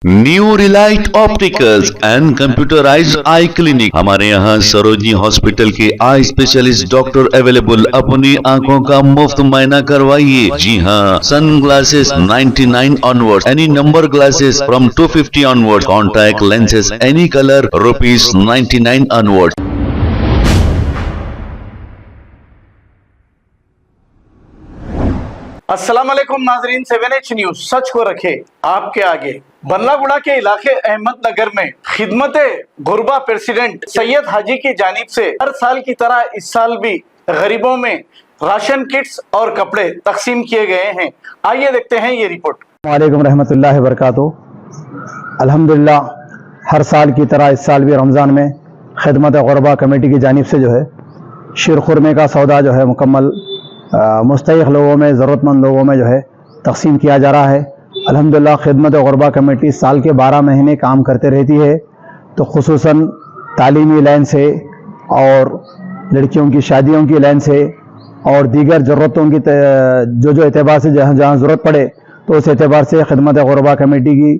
New Relight opticals and computerised I clinic. हमारे यहाँ Sarojini hospital के आई स्पेशलिस्ट डॉक्टर अवेलेबल। अपनी आंखों का मुफ्त मुआयना करवाइए। जी हाँ, sun glasses 99 onward, any number glasses from 250 onward, contact lenses any colour ₹99 onward. अस्सलाम वालेकुम नाजरीन, 7H न्यूज सच को रखे आपके आगे। बल्लागुड़ा के इलाके अहमदनगर में खिदमत गुरबा प्रेसिडेंट सैयद हाजी की जानिब से हर साल की तरह इस साल भी गरीबों में राशन किट्स और कपड़े तकसीम किए गए हैं। आइए देखते हैं ये रिपोर्ट। वालेकुम रहमतुल्लाहि व बरकातुहू। अल्हम्दुलिल्लाह हर साल की तरह इस साल भी रमज़ान में खिदमत गुरबा कमेटी की जानिब से जो है शीरखुरमे का सौदा जो है मुकम्मल मुस्तहिक़ लोगों में, ज़रूरतमंद लोगों में जो है तकसीम किया जा रहा है। अल्हम्दुलिल्लाह खिदमत गुरबा कमेटी साल के 12 महीने काम करते रहती है। तो खुसूसन तालीमी लाइन से और लड़कियों की शादियों की लाइन से और दीगर ज़रूरतों की जो एतबार से जहाँ जहाँ ज़रूरत पड़े तो उस एतबार से खिदमत गुरबा कमेटी की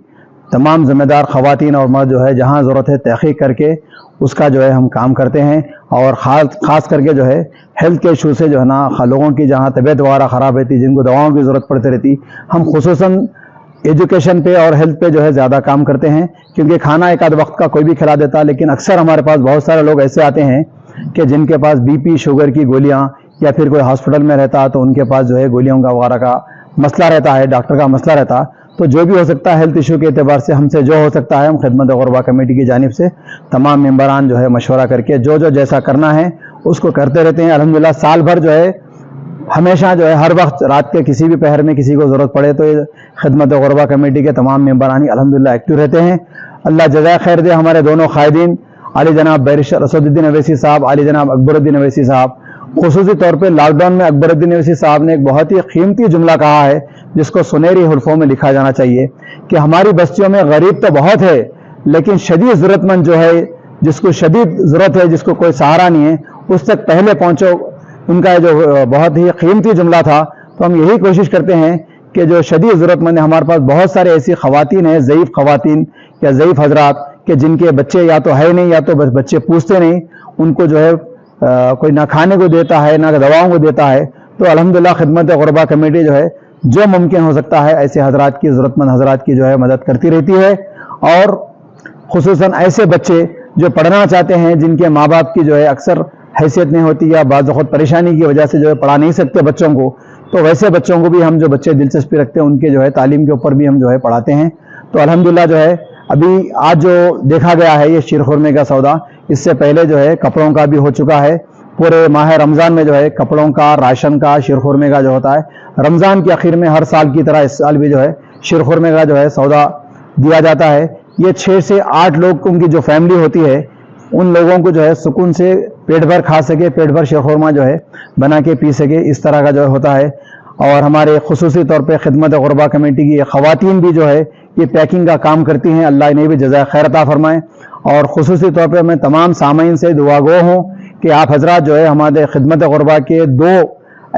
तमाम ज़िम्मेदार ख़वातीन और मर्द जो है जहाँ ज़रूरत है तहक़ीक़ करके उसका जो है हम काम करते हैं। और ख़ास करके जो है हेल्थ के इशू से जो है ना लोगों की जहाँ तबीयत वगैरह ख़राब रहती, जिनको दवाओं की ज़रूरत पड़ती रहती, हम खुसूसन एजुकेशन पे और हेल्थ पे जो है ज़्यादा काम करते हैं। क्योंकि खाना एक आध वक्त का कोई भी खिला देता, लेकिन अक्सर हमारे पास बहुत सारे लोग ऐसे आते हैं कि जिनके पास BP शुगर की गोलियाँ या फिर कोई हॉस्पिटल में रहता तो उनके पास जो है गोलियों का वगैरह का मसला रहता है, डॉक्टर का मसला रहता। तो जो भी हो सकता है हेल्थ इशू के एतबार से हमसे जो हो सकता है हम खिदमत गुरबा कमेटी की जानिब से तमाम मेंबरान जो है मशवरा करके जो जैसा करना है उसको करते रहते हैं। अल्हम्दुलिल्लाह साल भर जो है हमेशा जो है हर वक्त रात के किसी भी पहर में किसी को ज़रूरत पड़े तो खिदमत गुरबा कमेटी के तमाम मेंबरान अल्हम्दुलिल्लाह एक्टिव रहते हैं। अल्लाह जज़ाए खैर दे हमारे दोनों कायदीन आली जनाब बैरिस्टर असदुद्दीन अवैसी साहब, आली जनाब अकबरुद्दीन अवैसी साहब। खुसूसी तौर पे लॉकडाउन में अकबरुद्दीन अवैसी साहब ने एक बहुत ही कीमती जुमला कहा है जिसको सुनहरी हुर्फों में लिखा जाना चाहिए कि हमारी बस्तियों में गरीब तो बहुत है लेकिन शदीद ज़रूरतमंद जो है, जिसको शदीद ज़रूरत है, जिसको कोई सहारा नहीं है, उस तक पहले पहुँचो। उनका जो बहुत ही कीमती जुमला था। तो हम यही कोशिश करते हैं कि जो शदीद ज़रूरतमंद है, हमारे पास बहुत सारे ऐसी ख़वातीन हैं, ज़ईफ़ ख़वातीन या ज़ईफ़ हजरात कि जिनके बच्चे या तो है नहीं या तो बच्चे पूछते नहीं, उनको जो है कोई ना खाने को देता है ना दवाओं को देता है। तो अल्हम्दुलिल्लाह खिदमत गुरबा कमेटी जो है जो मुमकिन हो सकता है ऐसे हजरात की, ज़रूरतमंद हजरात की जो है मदद करती रहती है। और खुसूसन ऐसे बच्चे जो पढ़ना चाहते हैं, जिनके माँ बाप की जो है अक्सर हैसियत नहीं होती या बाज़ वक़्त परेशानी की वजह से जो है पढ़ा नहीं सकते बच्चों को, तो वैसे बच्चों को भी हम जो बच्चे दिलचस्पी रखते हैं उनके जो है तालीम के ऊपर भी हम जो है पढ़ाते हैं। तो अल्हम्दुलिल्लाह जो है अभी आज जो देखा गया है ये शीरखुरमे का सौदा, इससे पहले जो है कपड़ों का भी हो चुका है। पूरे माह रमज़ान में जो है कपड़ों का, राशन का, शीरखुरमे का जो होता है, रमज़ान के आखिर में हर साल की तरह इस साल भी जो है शीरखुरमे का जो है सौदा दिया जाता है। ये 6 से 8 लोग उनकी जो फैमिली होती है उन लोगों को जो है सुकून से पेट भर खा सके, पेट भर शीरखुरमा जो है बना के पी सके, इस तरह का जो होता है। और हमारे खुसूसी तौर पे खिदमत गुरबा कमेटी की ख़वातीन भी जो है ये पैकिंग का काम करती हैं। अल्लाह इन्हें भी जज़ाए खैर अता फरमाए। और खुसूसी तौर पे मैं तमाम सामाईन से दुआगो हूँ कि आप हजरात जो है हमारे खिदमत गुरबा के 2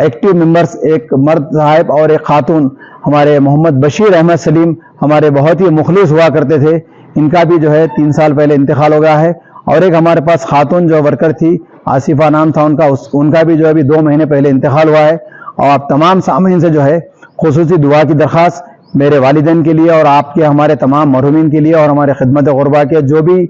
एक्टिव मेंबर्स, एक मर्द साहब और एक खातून, हमारे मोहम्मद बशीर अहमद सलीम हमारे बहुत ही मुखलिस हुआ करते थे, इनका भी जो है 3 साल पहले इंतकाल हो गया है। और एक हमारे पास खातून जो वर्कर थी, आसिफा नाम था उनका भी जो है अभी 2 महीने पहले इंतकाल हुआ है। और आप तमाम सामीन से जो है खुसूसी दुआ की दरख्वास्त मेरे वालिदैन के लिए और आपके हमारे तमाम मरहूमीन के लिए और हमारे खिदमत गुरबा के जो भी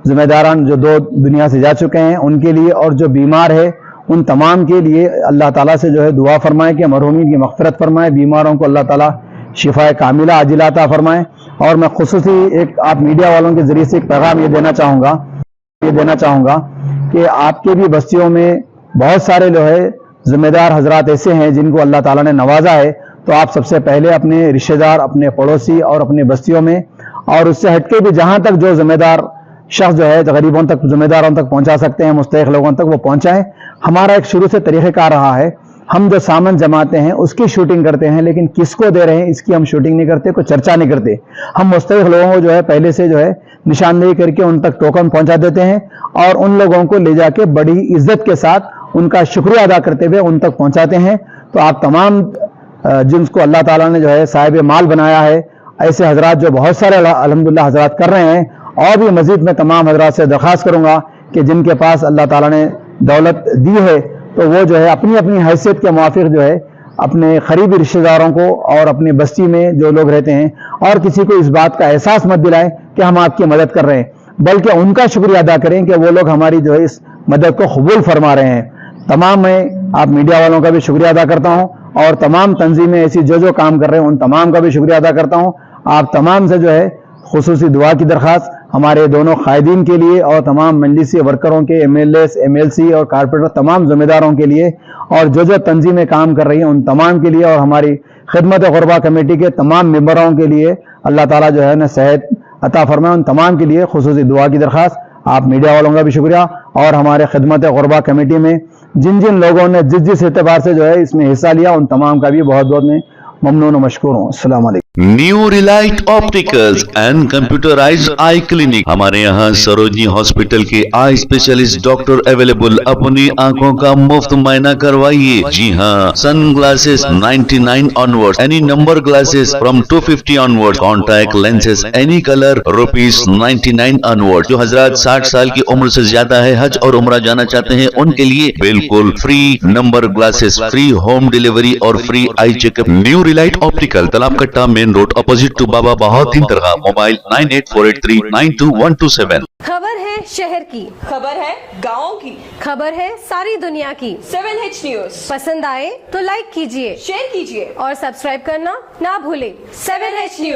ज़िम्मेदारान जो 2 दुनिया से जा चुके हैं उनके लिए और जो बीमार है उन तमाम के लिए अल्लाह ताला से जो है दुआ फरमाए कि मरहूमीन की मग़फ़िरत फरमाए, बीमारों को अल्लाह ताला शिफाए कामिला आजिला अता फरमाए। और मैं खुसूसी एक आप मीडिया वालों के ज़रिए से एक पैगाम ये देना चाहूँगा कि आपके भी बस्तियों में बहुत सारे जो है ज़िम्मेदार हजरात ऐसे हैं जिनको अल्लाह ताला ने नवाजा है। तो आप सबसे पहले अपने रिश्तेदार, अपने पड़ोसी और अपने बस्तियों में और उससे हटके भी जहाँ तक जो ज़िम्मेदार शख्स जो है गरीबों तक, ज़िम्मेदारों तक पहुँचा सकते हैं, मुस्तहिक़ लोगों तक वो पहुँचाएँ। हमारा एक शुरू से तरीक़ेकार रहा है, हम जो सामान जमाते हैं उसकी शूटिंग करते हैं, लेकिन किसको दे रहे हैं इसकी हम शूटिंग नहीं करते, कोई चर्चा नहीं करते। हम मुस्तहिक़ लोगों को जो है पहले से जो है निशानदेही करके उन तक टोकन पहुँचा देते हैं और उन लोगों को ले जाके बड़ी इज्जत के साथ उनका शुक्रिया अदा करते हुए उन तक पहुँचाते हैं। तो आप तमाम जिनको अल्लाह ताला ने जो है साहिब माल बनाया है ایسے حضرات جو بہت سارے الحمدللہ حضرات کر رہے ہیں، اور بھی مزید میں تمام حضرات سے درخواست کروں گا کہ جن کے پاس اللہ تعالیٰ نے دولت دی ہے تو وہ جو ہے اپنی اپنی حیثیت کے موافق جو ہے اپنے قریبی رشتہ داروں کو اور اپنی بستی میں جو لوگ رہتے ہیں اور کسی کو اس بات کا احساس مت دلائیں کہ ہم آپ کی مدد کر رہے ہیں، بلکہ ان کا شکریہ ادا کریں کہ وہ لوگ ہماری جو ہے اس مدد کو قبول فرما رہے ہیں۔ تمام میں آپ میڈیا والوں کا بھی شکریہ ادا کرتا ہوں، اور تمام تنظیمیں ایسی جو کام کر رہے ہیں ان تمام کا بھی شکریہ ادا کرتا ہوں۔ آپ تمام سے جو ہے خصوصی دعا کی درخواست ہمارے دونوں قائدین کے لیے اور تمام مجلسی ورکروں کے، M L S, M L C اور کارپوریٹر تمام ذمہ داروں کے لیے، اور جو تنظیمیں کام کر رہی ہیں ان تمام کے لیے، اور ہماری خدمت غربا کمیٹی کے تمام ممبروں کے لیے اللہ تعالیٰ جو ہے نا صحت عطا فرمائے، ان تمام کے لیے خصوصی دعا کی درخواست۔ آپ میڈیا والوں کا بھی شکریہ، اور ہمارے خدمت غربا کمیٹی میں جن لوگوں نے جس اعتبار سے جو ہے اس میں حصہ لیا ان تمام کا بھی بہت بہت میں ممنون و مشکور ہوں۔ السلام علیکم۔ New relight opticals and computerised eye clinic, ہمارے یہاں سروجنی ہاسپٹل کے آئی اسپیشلسٹ ڈاکٹر اویلیبل، اپنی آنکھوں کا مفت معائنہ کروائیے۔ جی ہاں، sun glasses 99 onward, any number glasses from 250 onward, contact lenses any colour ₹99 onward. جو حضرات 60 سال کی عمر سے زیادہ ہے، حج اور عمرہ جانا چاہتے ہیں، ان کے لیے بالکل free number glasses, free home delivery اور free eye check up. New relight optical, Talab Katta main road, opposite to بابا بہادر درگاہ، موبائل 9848392127۔ خبر ہے شہر کی، خبر ہے گاؤں کی، خبر ہے ساری دنیا کی۔ 7H نیوز پسند آئے تو لائک کیجئے، شیئر کیجیے اور سبسکرائب کرنا نہ بھولیں۔ 7H news.